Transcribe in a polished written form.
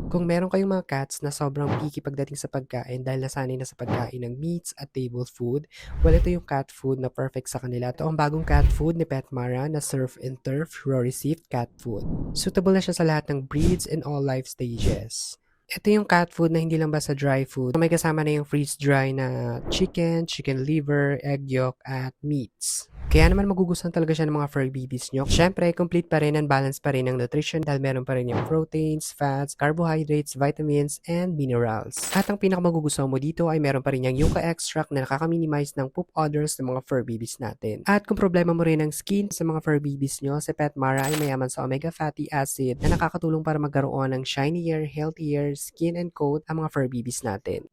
Kung meron kayong mga cats na sobrang picky pagdating sa pagkain dahil nasanay na sa pagkain ng meats at table food, well, ito yung cat food na perfect sa kanila. Ito ang bagong cat food ni PetMarra na Surf and Turf Raw Received Cat Food. Suitable na siya sa lahat ng breeds and all life stages. Ito yung cat food na hindi lang basta dry food. May kasama na yung freeze-dry na chicken, chicken liver, egg yolk, at meats. Kaya naman magugustuhan talaga siya ng mga furry babies nyo. Siyempre, complete pa rin and balanced pa rin ang nutrition dahil meron pa rin yung proteins, fats, carbohydrates, vitamins, and minerals. At ang pinakamagugustuhan mo dito ay meron pa rin yung yucca extract na nakaka-minimize ng poop odors ng mga fur babies natin. At kung problema mo rin ang skin sa mga fur babies nyo, si PetMarra ay mayaman sa omega fatty acid na nakakatulong para magkaroon ng shinier, healthier skin and coat ang mga fur babies natin.